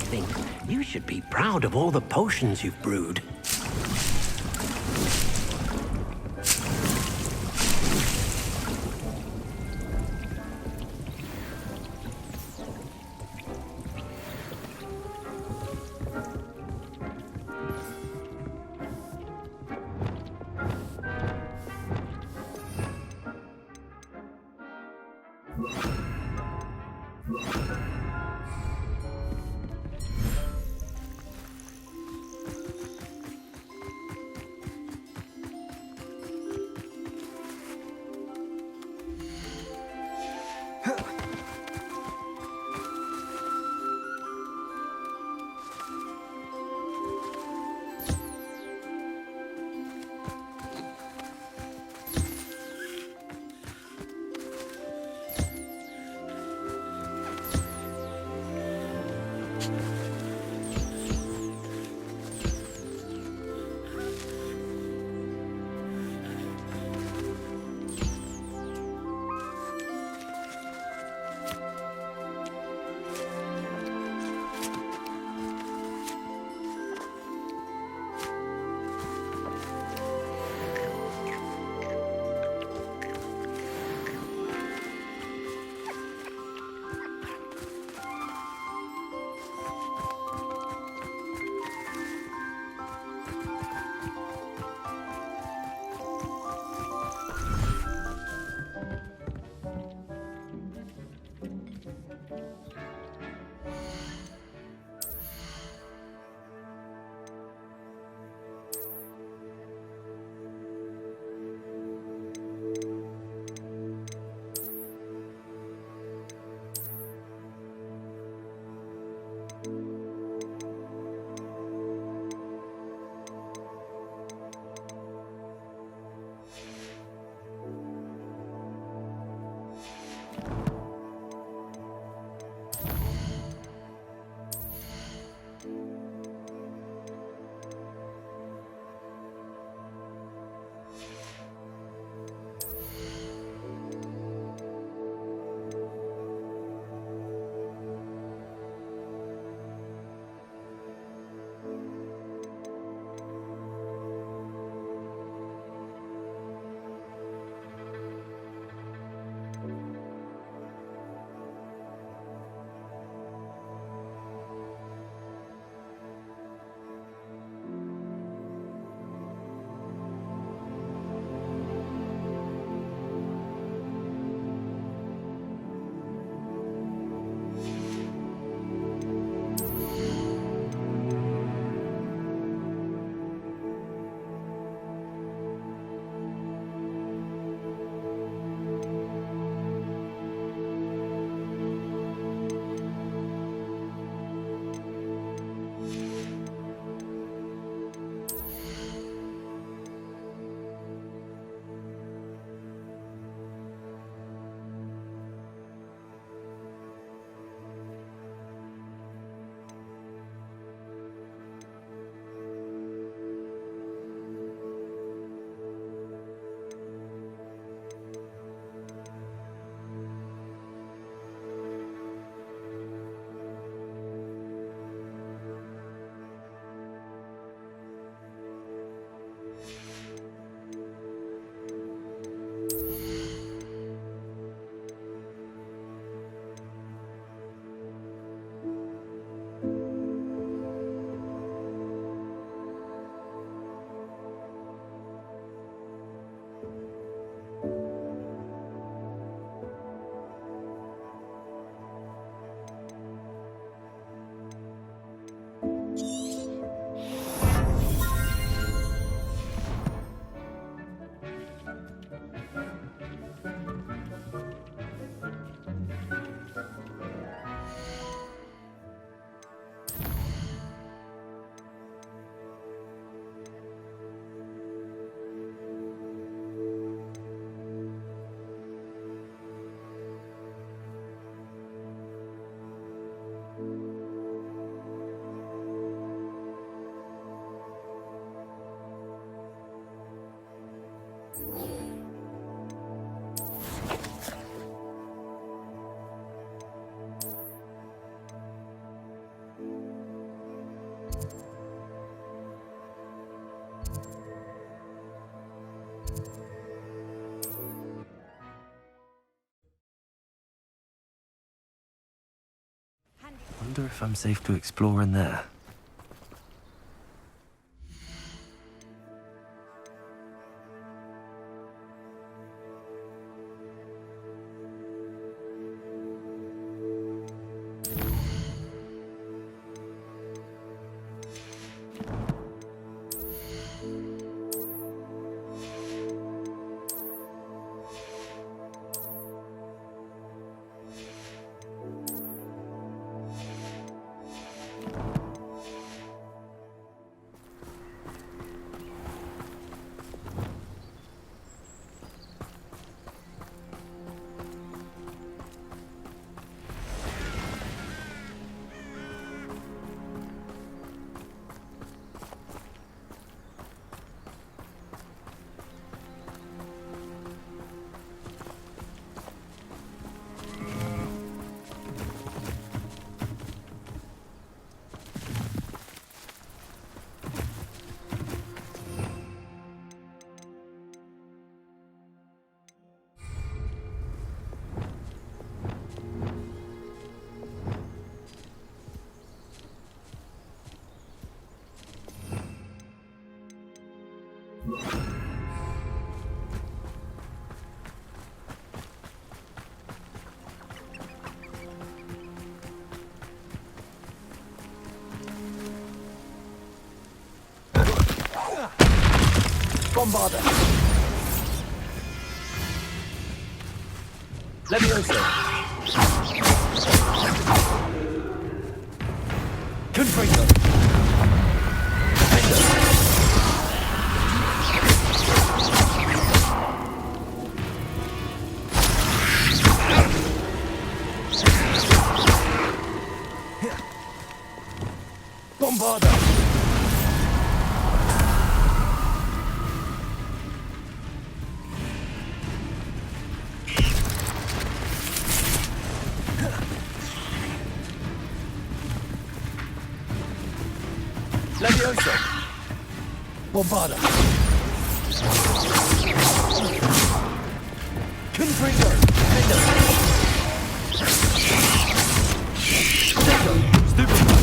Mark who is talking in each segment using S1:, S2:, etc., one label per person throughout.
S1: think you should be proud of all the potions you've brewed.
S2: Wonder if I'm safe to explore in there.
S3: Bombarder. Levioso. Confringo. Bombarder. Levioso. Bombarder. Confringo. Stupefy. Stupefy.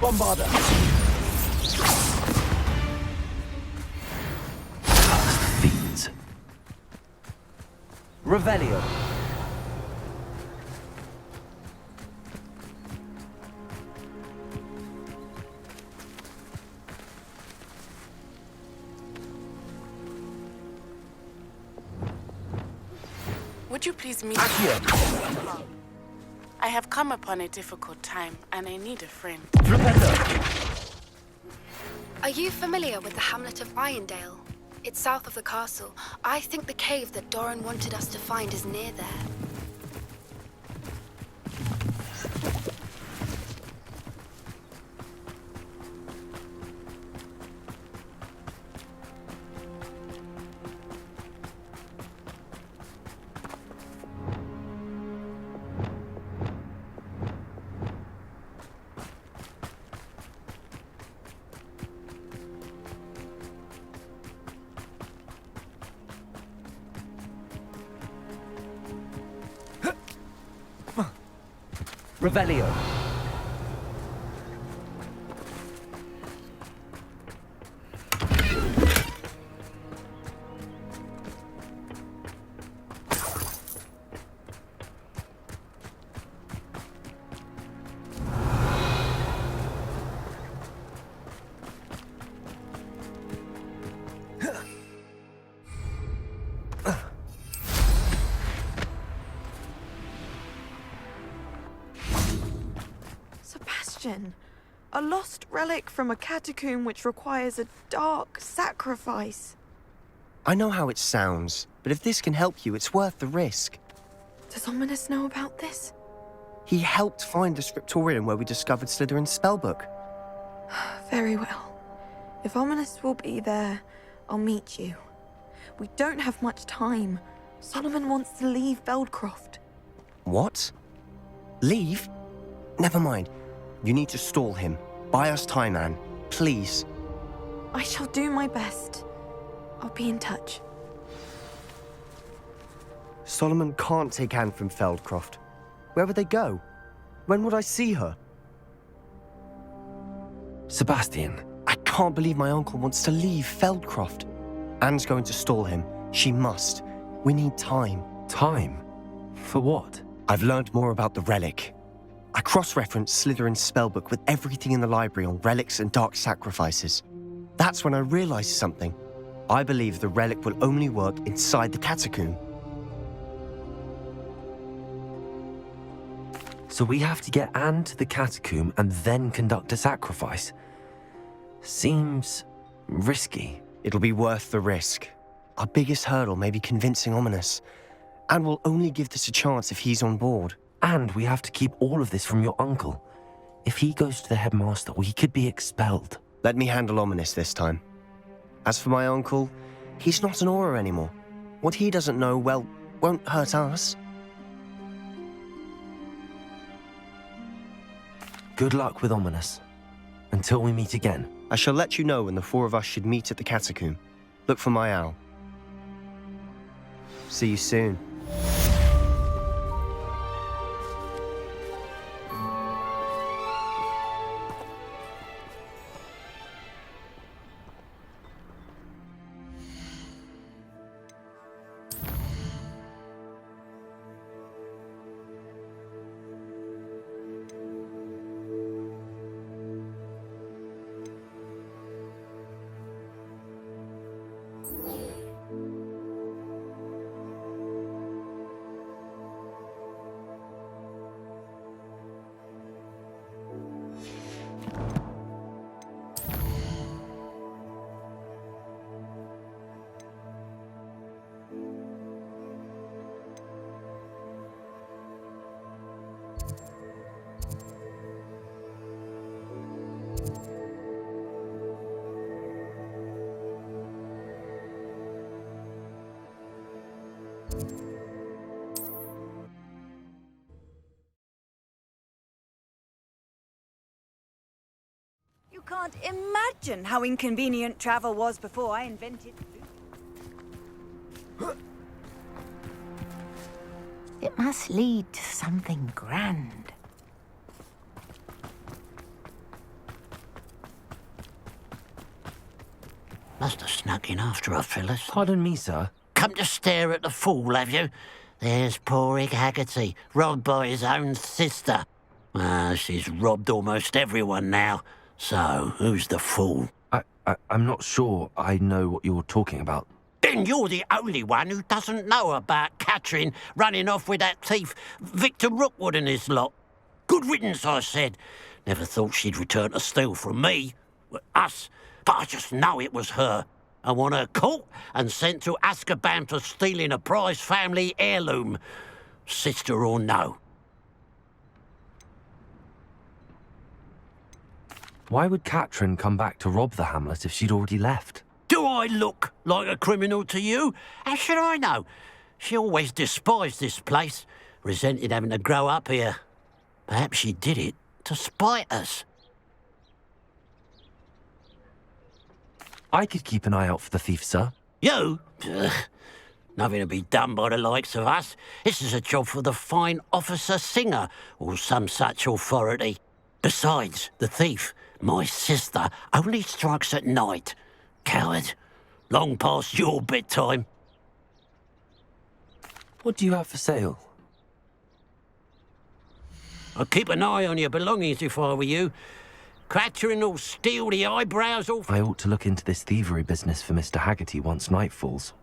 S3: Bombarder.
S2: Fiends.
S3: Revelio.
S4: Would you please meet
S3: Accio.
S4: me? I have come upon a difficult time, and I need a friend.
S3: Flipendo.
S5: Are you familiar with the hamlet of Irondale? It's south of the castle. I think the cave that Doran wanted us to find is near there.
S3: Revelio.
S6: A lost relic from a catacomb which requires a dark sacrifice.
S7: I know how it sounds, but if this can help you, it's worth the risk.
S6: Does Ominous know about this?
S7: He helped find the scriptorium where we discovered Slytherin's spellbook.
S6: Very well. If Ominous will be there, I'll meet you. We don't have much time. Solomon wants to leave Feldcroft.
S7: What? Leave? Never mind. You need to stall him. Buy us time, Anne. Please.
S6: I shall do my best. I'll be in touch.
S7: Solomon can't take Anne from Feldcroft. Where would they go? When would I see her?
S2: Sebastian,
S7: I can't believe my uncle wants to leave Feldcroft. Anne's going to stall him. She must. We need time.
S2: time? For what?
S7: I've learned more about the relic. I cross-referenced Slytherin's spellbook with everything in the library on relics and dark sacrifices. That's when I realized something. I believe the relic will only work inside the catacomb.
S2: So we have to get Anne to the catacomb and then conduct a sacrifice. Seems risky.
S7: It'll be worth the risk. Our biggest hurdle may be convincing Ominous, and we'll only give this a chance if he's on board.
S2: And we have to keep all of this from your uncle. If he goes to the headmaster, we could be expelled.
S7: Let me handle Ominous this time. As for my uncle, he's not an Auror anymore. What he doesn't know, well, won't hurt us.
S2: Good luck with Ominous. Until we meet again.
S7: I shall let you know when the four of us should meet at the catacomb. Look for my owl. See you soon.
S8: You can't imagine how inconvenient travel was before I invented food.
S9: It must lead to something grand.
S1: Must have snuck in after her, Phyllis.
S2: Pardon me, sir.
S1: Come to stare at the fool, have you? There's poor Ig Haggerty, robbed by his own sister. She's robbed almost everyone now. So, who's the fool?
S2: I'm not sure I know what you're talking about.
S1: Then you're the only one who doesn't know about Catherine running off with that thief Victor Rookwood and his lot. Good riddance, I said. Never thought she'd return to steal from me. Us. But I just know it was her. I want her caught and sent to Azkaban for stealing a prize family heirloom. Sister or no.
S2: Why would Catherine come back to rob the hamlet if she'd already left?
S1: Do I look like a criminal to you? How should I know? She always despised this place, resented having to grow up here. Perhaps she did it to spite us.
S2: I could keep an eye out for the thief, sir.
S1: You? Ugh. Nothing to be done by the likes of us. This is a job for the fine officer Singer, or some such authority. Besides, the thief, my sister, only strikes at night. Coward. Long past your bedtime.
S2: What do you have for sale?
S1: I'd keep an eye on your belongings if I were you. Catherine will steal the eyebrows off.
S2: I ought to look into this thievery business for Mr. Haggerty once night falls.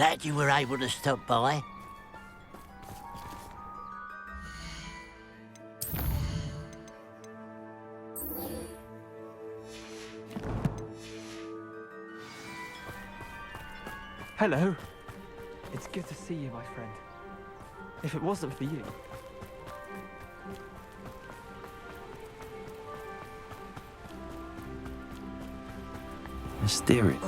S1: Glad you were able to stop by.
S3: Hello. It's good to see you, my friend. If it wasn't for you...
S2: Mysterious.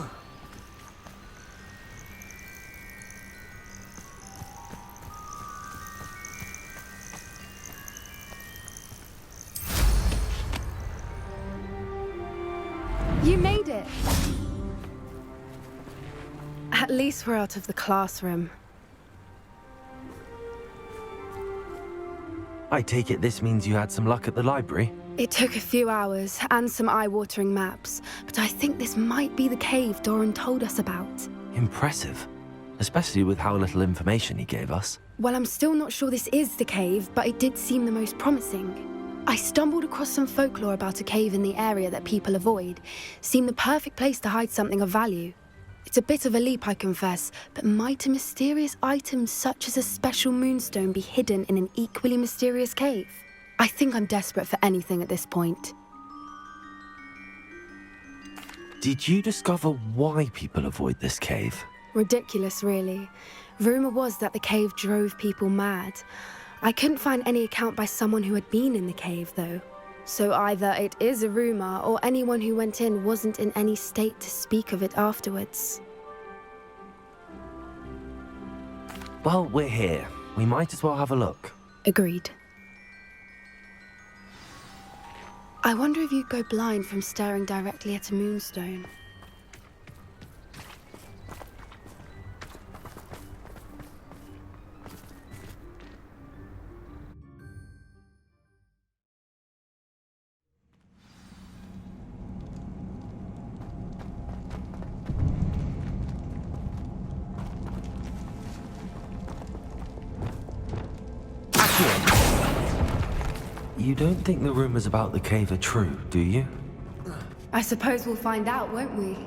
S5: You made it! At least we're out of the classroom.
S2: I take it this means you had some luck at the library?
S5: It took a few hours and some eye-watering maps, but I think this might be the cave Doran told us about.
S2: Impressive. Especially with how little information he gave us.
S5: Well, I'm still not sure this is the cave, but it did seem the most promising. I stumbled across some folklore about a cave in the area that people avoid. Seemed the perfect place to hide something of value. It's a bit of a leap, I confess, but might a mysterious item such as a special moonstone be hidden in an equally mysterious cave? I think I'm desperate for anything at this point.
S2: Did you discover why people avoid this cave?
S5: Ridiculous, really. Rumour was that the cave drove people mad. I couldn't find any account by someone who had been in the cave, though. So either it is a rumour, or anyone who went in wasn't in any state to speak of it afterwards.
S2: Well, we're here. We might as well have a look.
S5: Agreed. I wonder if you'd go blind from staring directly at a moonstone.
S2: You don't think the rumors about the cave are true, do you?
S5: I suppose we'll find out, won't we?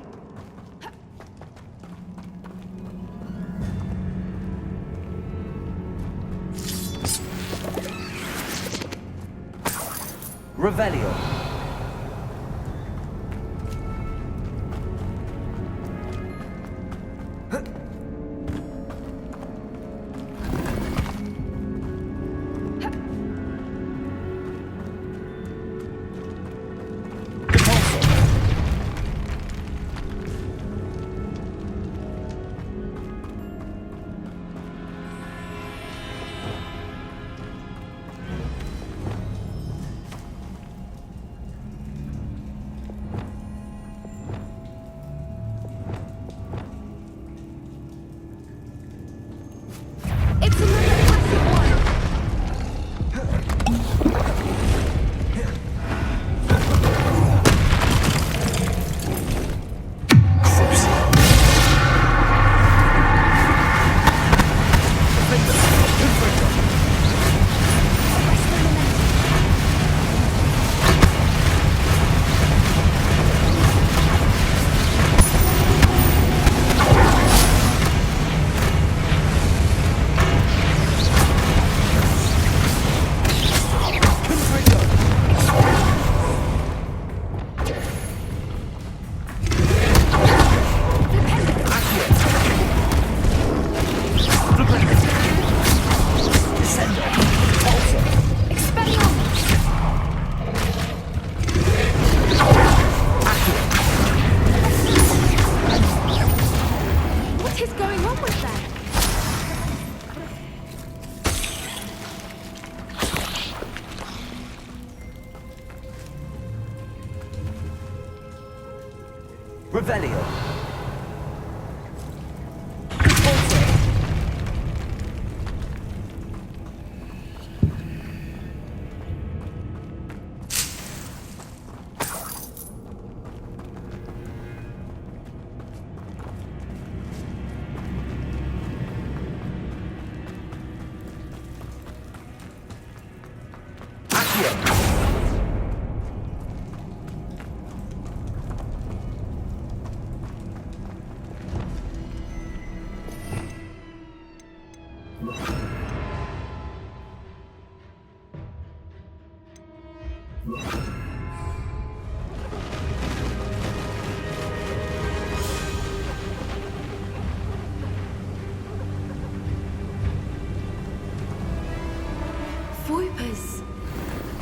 S3: Revelio.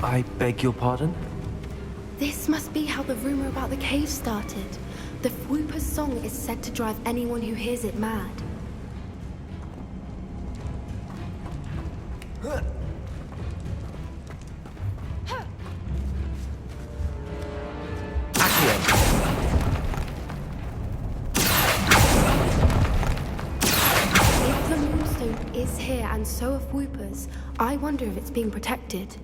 S2: I beg your pardon?
S5: This must be how the rumor about the cave started. The Whooper's song is said to drive anyone who hears it mad. If the moonstone is here and so are Whoopers, I wonder if it's being protected.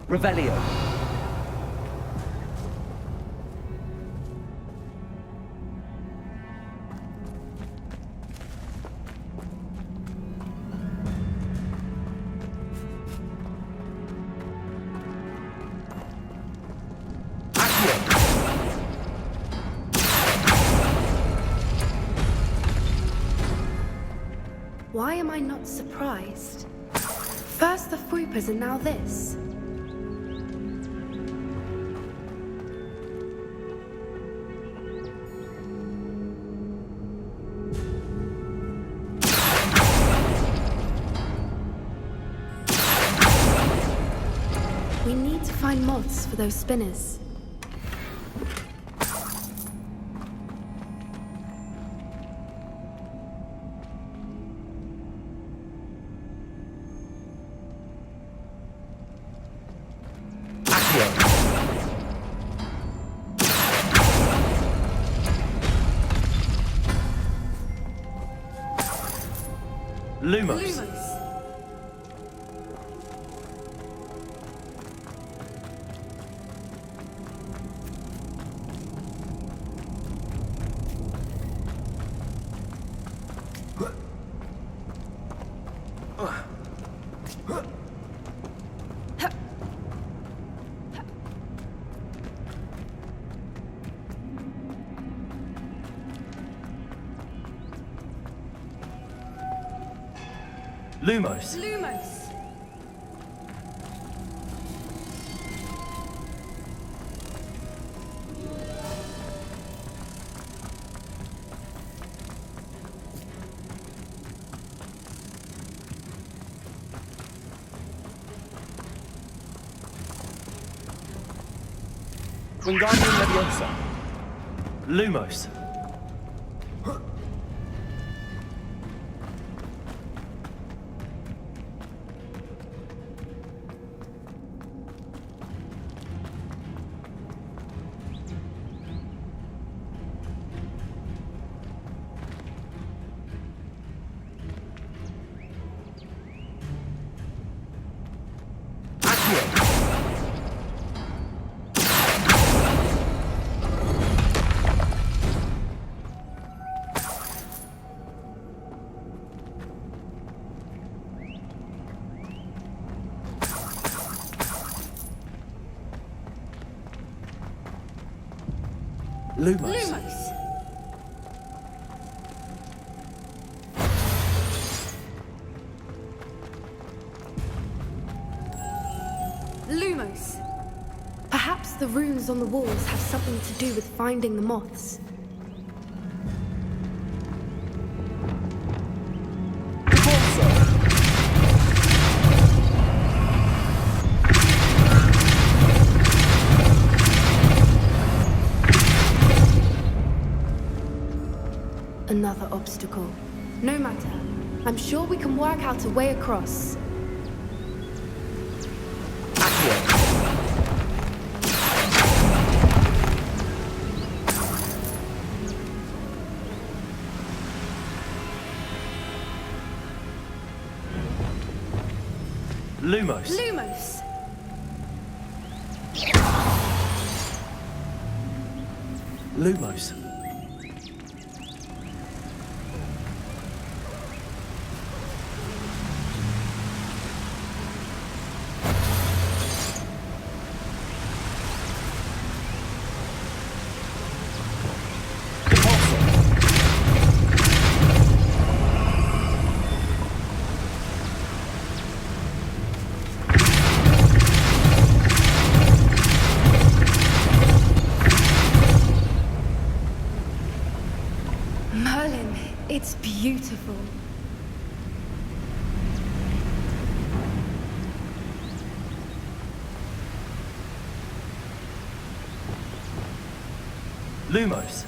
S3: Revelio.
S5: Why am I not surprised? First the Whoopers and now this. We need to find moths for those spinners.
S2: Lumos. Lumos.
S5: Lumos!
S3: Wingardium Leviosa.
S2: Lumos. Lumos.
S5: Lumos! Perhaps the runes on the walls have something to do with finding the moths. Another obstacle. No matter. I'm sure we can work out a way across.
S2: Lumos.
S5: Lumos!
S2: Lumos.
S5: beautiful.
S2: Lumos.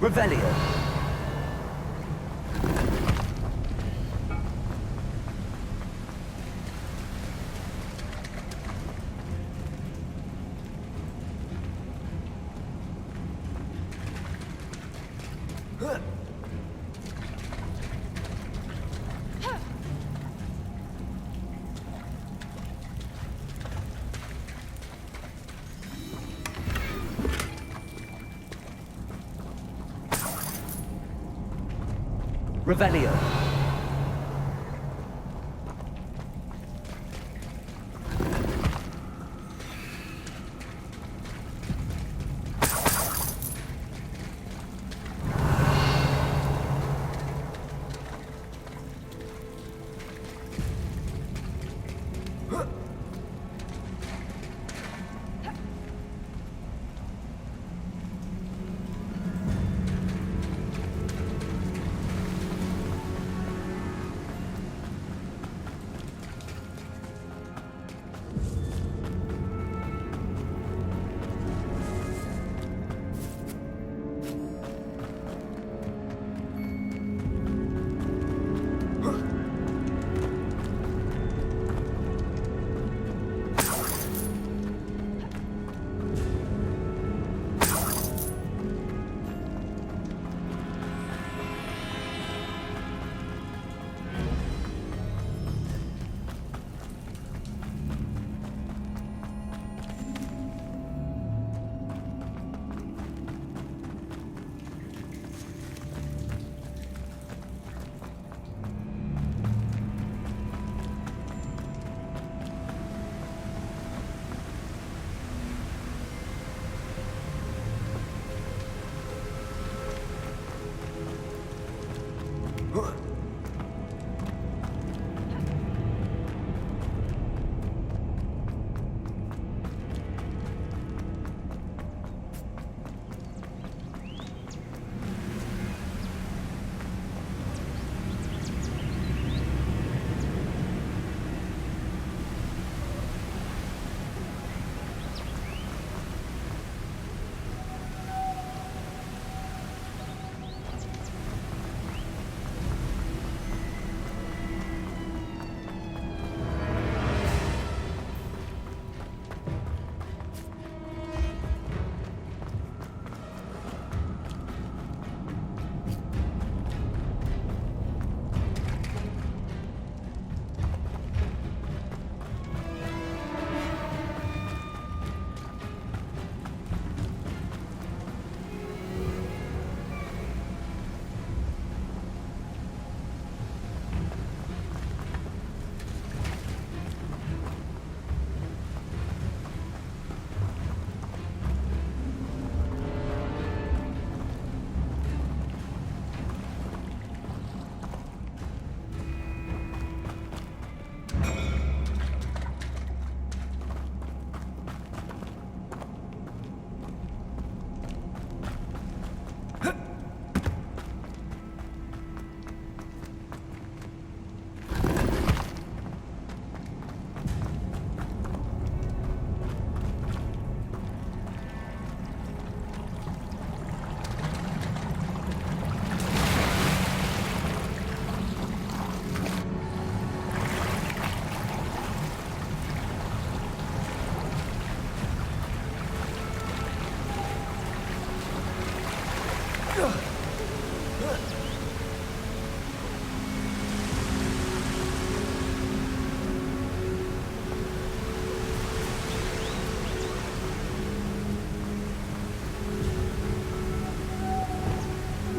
S2: Revelio. Revelio.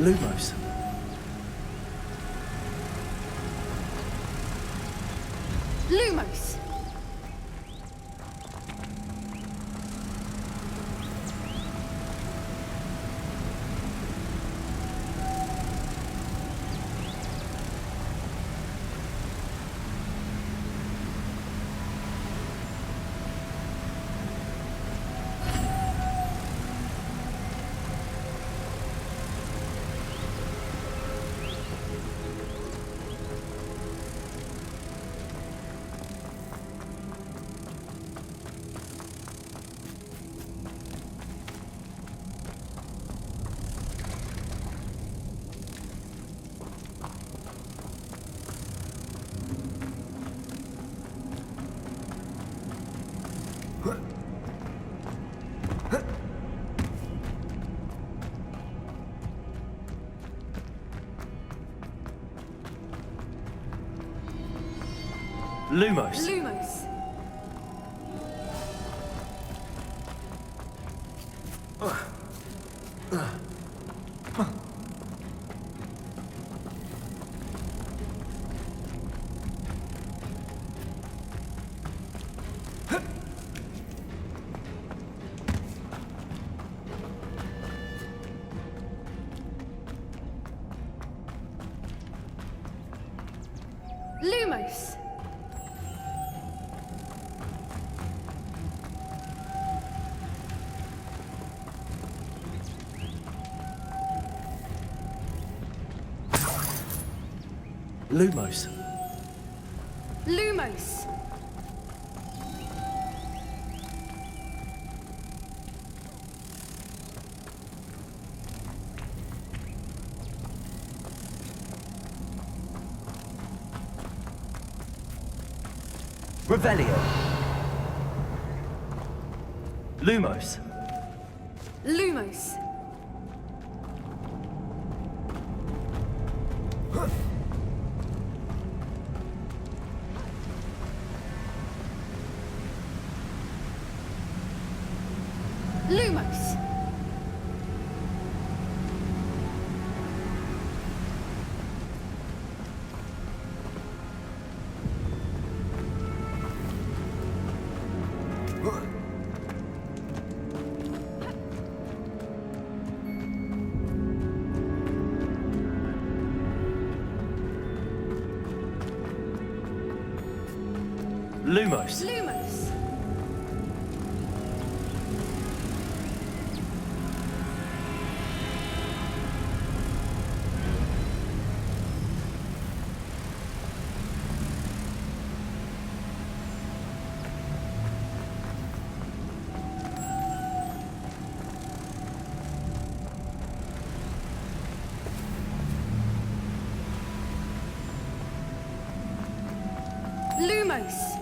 S3: Lumos.
S5: Lumos!
S2: Lumos.
S5: Lumos. Lumos.
S2: Lumos.
S5: Lumos.
S2: Revelio. Lumos.
S5: Lumos. Lumos.
S2: Lumos.
S5: Lumos. Lumos.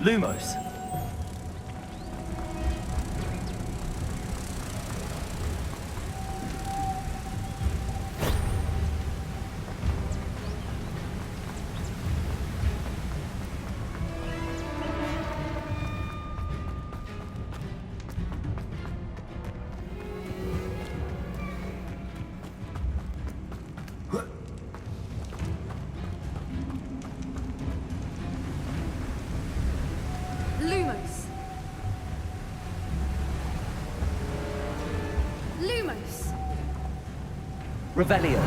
S2: Lumos.
S5: Lumos. Lumos.
S2: Revelio.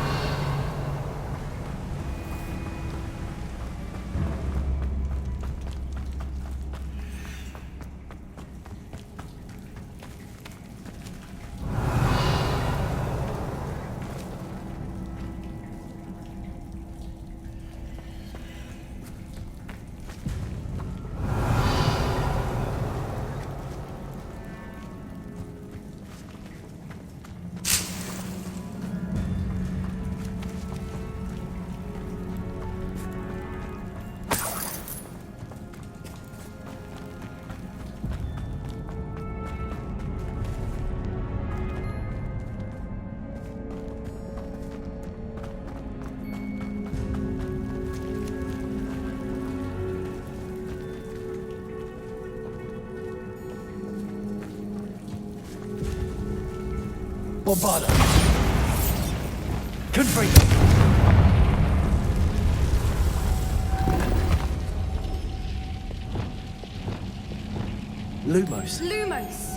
S2: Bombarda. Confringo. Lumos.
S5: Lumos.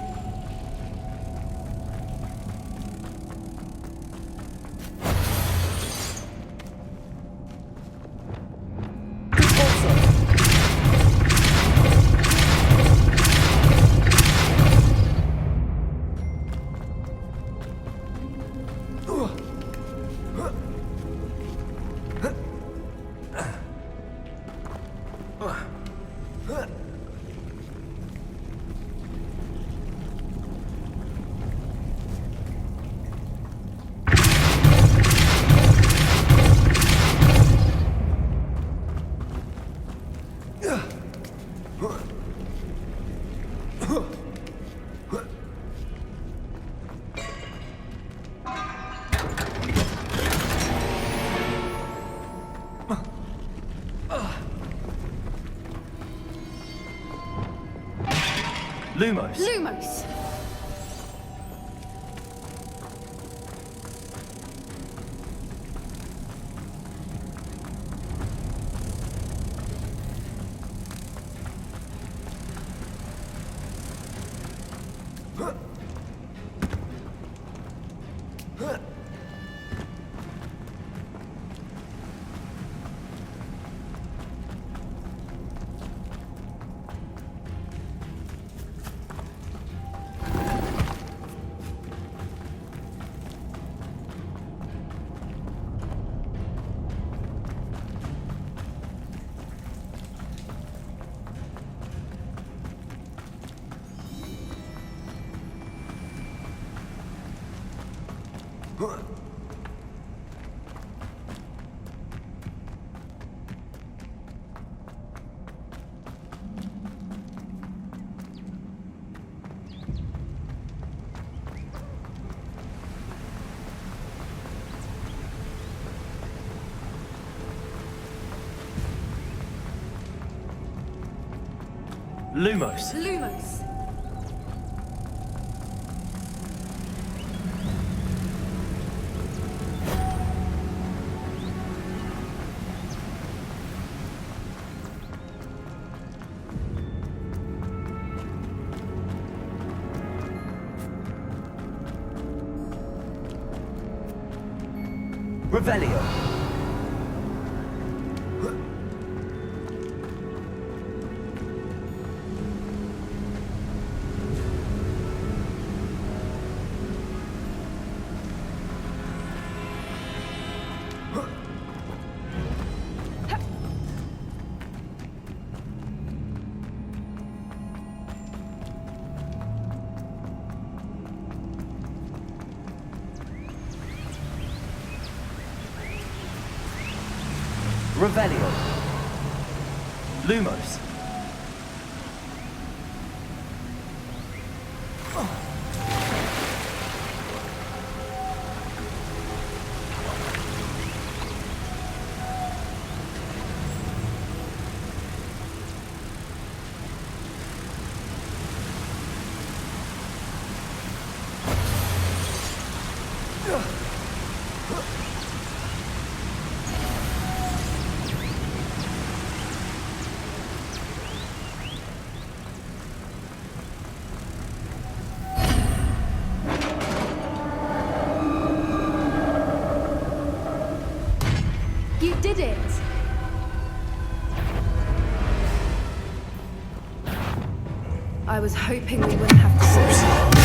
S2: Lumos.
S5: Lumos!
S2: Lumos.
S5: Lumos!
S2: Revelio. Revelio. Lumos.
S5: You did it! I was hoping we wouldn't have to.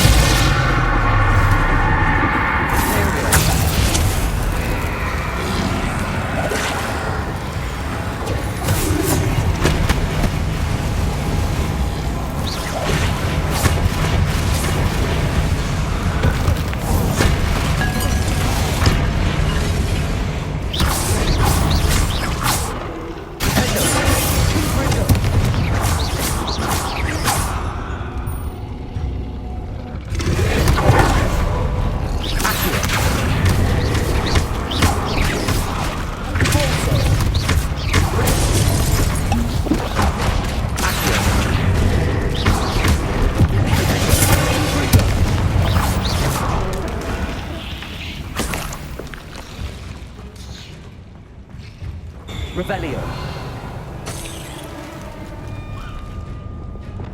S5: Revelio.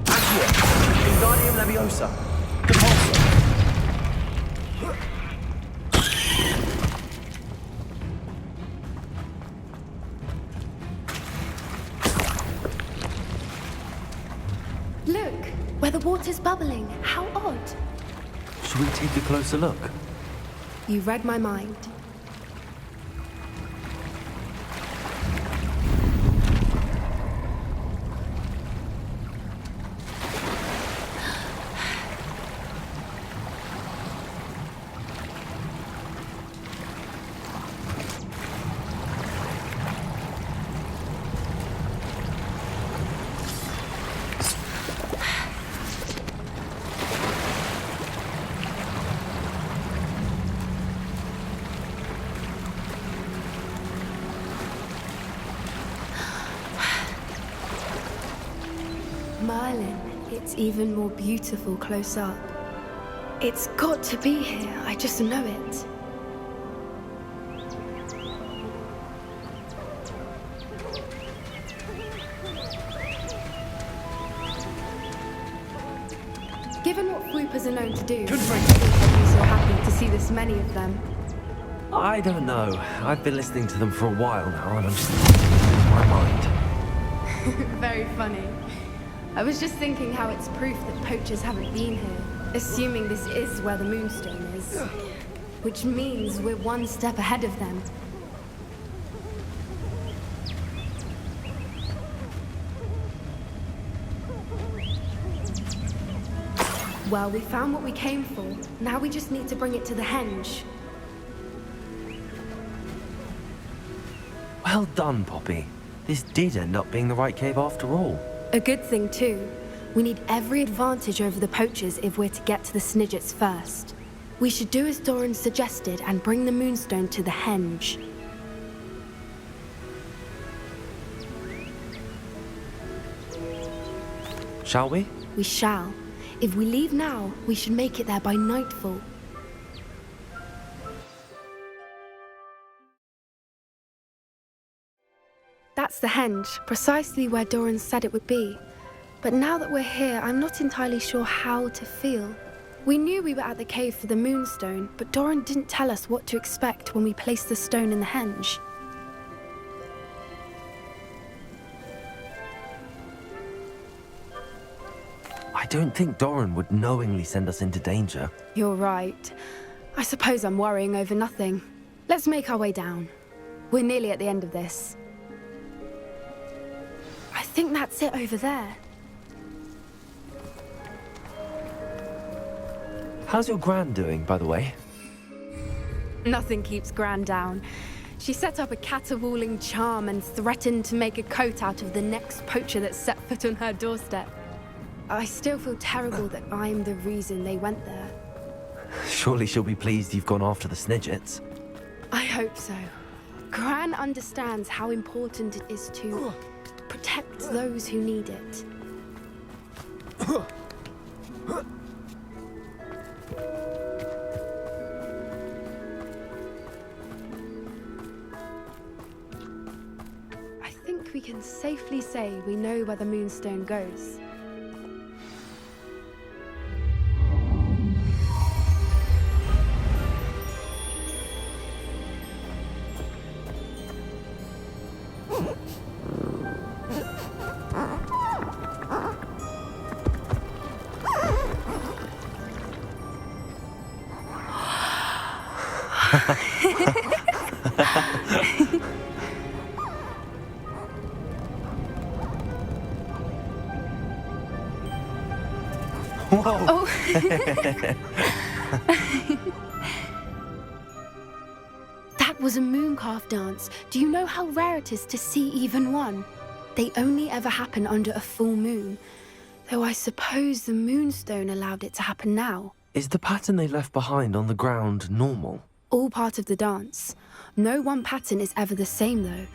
S5: Accio. Wingardium Leviosa. Depulso. Look, where the water's bubbling. How odd.
S2: Should we take a closer look?
S5: You read my mind. Merlin, it's even more beautiful close up. It's got to be here, I just know it. Given what floopers are known to do, I'd be so happy to see this many of them.
S2: I don't know. I've been listening to them for a while now, and I'm just losing my mind.
S5: Very funny. I was just thinking how it's proof that poachers haven't been here, assuming this is where the Moonstone is. Which means we're one step ahead of them. Well, we found what we came for. Now we just need to bring it to the henge.
S2: Well done, Poppy. This did end up being the right cave after all.
S5: A good thing, too. We need every advantage over the poachers if we're to get to the Snidgets first. We should do as Doran suggested and bring the Moonstone to the henge.
S2: Shall we?
S5: We shall. If we leave now, we should make it there by nightfall. That's the henge, precisely where Doran said it would be. But now that we're here, I'm not entirely sure how to feel. We knew we were at the cave for the Moonstone, but Doran didn't tell us what to expect when we placed the stone in the henge.
S2: I don't think Doran would knowingly send us into danger.
S5: You're right. I suppose I'm worrying over nothing. Let's make our way down. We're nearly at the end of this. I think that's it over there.
S2: How's your Gran doing, by the way?
S5: Nothing keeps Gran down. She set up a caterwauling charm and threatened to make a coat out of the next poacher that set foot on her doorstep. I still feel terrible that I'm the reason they went there.
S2: Surely she'll be pleased you've gone after the Snidgets.
S5: I hope so. Gran understands how important it is to protect those who need it. I think we can safely say we know where the Moonstone goes.
S2: Whoa!
S5: Oh. That was a mooncalf dance. Do you know how rare it is to see even one? They only ever happen under a full moon. Though I suppose the Moonstone allowed it to happen now.
S2: Is the pattern they left behind on the ground normal?
S5: All part of the dance. No one pattern is ever the same, though.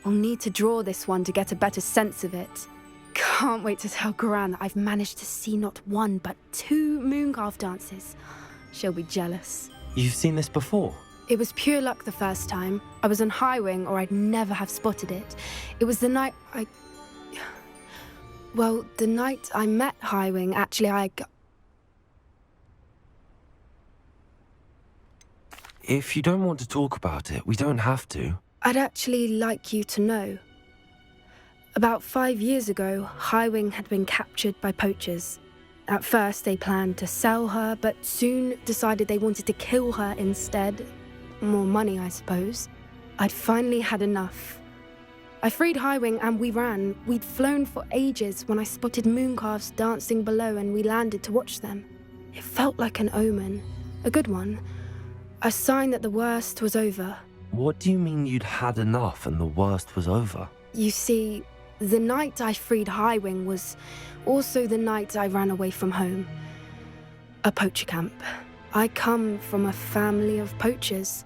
S5: We'll need to draw this one to get a better sense of it. Can't wait to tell Gran that I've managed to see not one, but 2 mooncalf dances. She'll be jealous.
S2: You've seen this before?
S5: It was pure luck the first time. I was on Highwing, or I'd never have spotted it. It was the night Well, the night I met Highwing, actually,
S2: If you don't want to talk about it, we don't have to.
S5: I'd actually like you to know. About 5 years ago, Highwing had been captured by poachers. At first, they planned to sell her, but soon decided they wanted to kill her instead. More money, I suppose. I'd finally had enough. I freed Highwing and we ran. We'd flown for ages when I spotted mooncalves dancing below and we landed to watch them. It felt like an omen. A good one. A sign that the worst was over.
S2: What do you mean you'd had enough and the worst was over?
S5: You see, the night I freed Highwing was also the night I ran away from home. A poacher camp. I come from a family of poachers.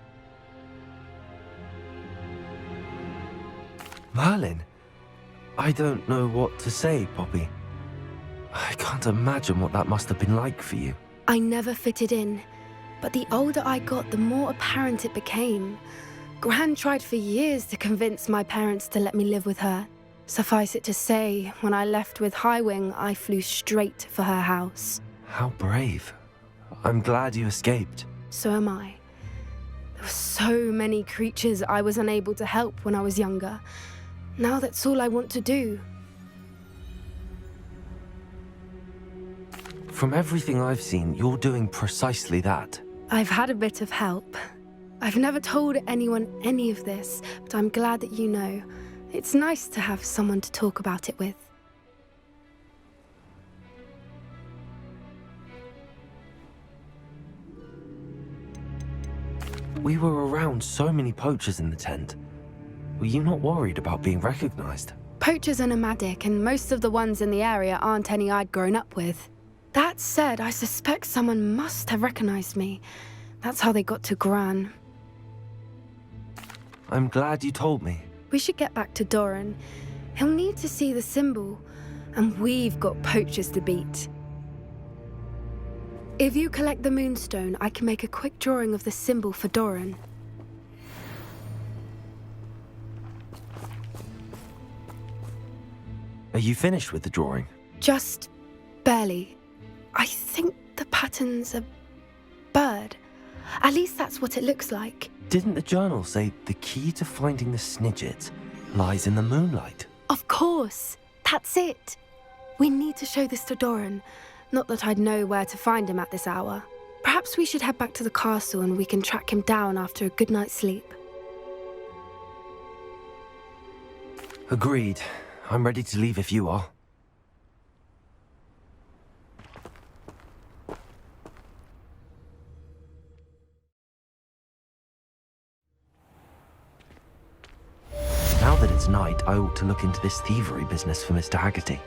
S2: Merlin, I don't know what to say, Poppy. I can't imagine what that must have been like for you.
S5: I never fitted in, but the older I got, the more apparent it became. Gran tried for years to convince my parents to let me live with her. Suffice it to say, when I left with Highwing, I flew straight for her house.
S2: How brave. I'm glad you escaped.
S5: So am I. There were so many creatures I was unable to help when I was younger. Now that's all I want to do.
S2: From everything I've seen, you're doing precisely that.
S5: I've had a bit of help. I've never told anyone any of this, but I'm glad that you know. It's nice to have someone to talk about it with.
S2: We were around so many poachers in the tent. Were you not worried about being recognized?
S5: Poachers are nomadic, and most of the ones in the area aren't any I'd grown up with. That said, I suspect someone must have recognized me. That's how they got to Gran.
S2: I'm glad you told me.
S5: We should get back to Doran. He'll need to see the symbol, and we've got poachers to beat. If you collect the moonstone, I can make a quick drawing of the symbol for Doran.
S2: Are you finished with the drawing?
S5: Just barely. I think the pattern's a bird. At least that's what it looks like.
S2: Didn't the journal say the key to finding the Snidget lies in the moonlight?
S5: Of course. That's it. We need to show this to Doran. Not that I'd know where to find him at this hour. Perhaps we should head back to the castle and we can track him down after a good night's sleep.
S2: Agreed. I'm ready to leave if you are. Now that it's night, I ought to look into this thievery business for Mr. Haggerty.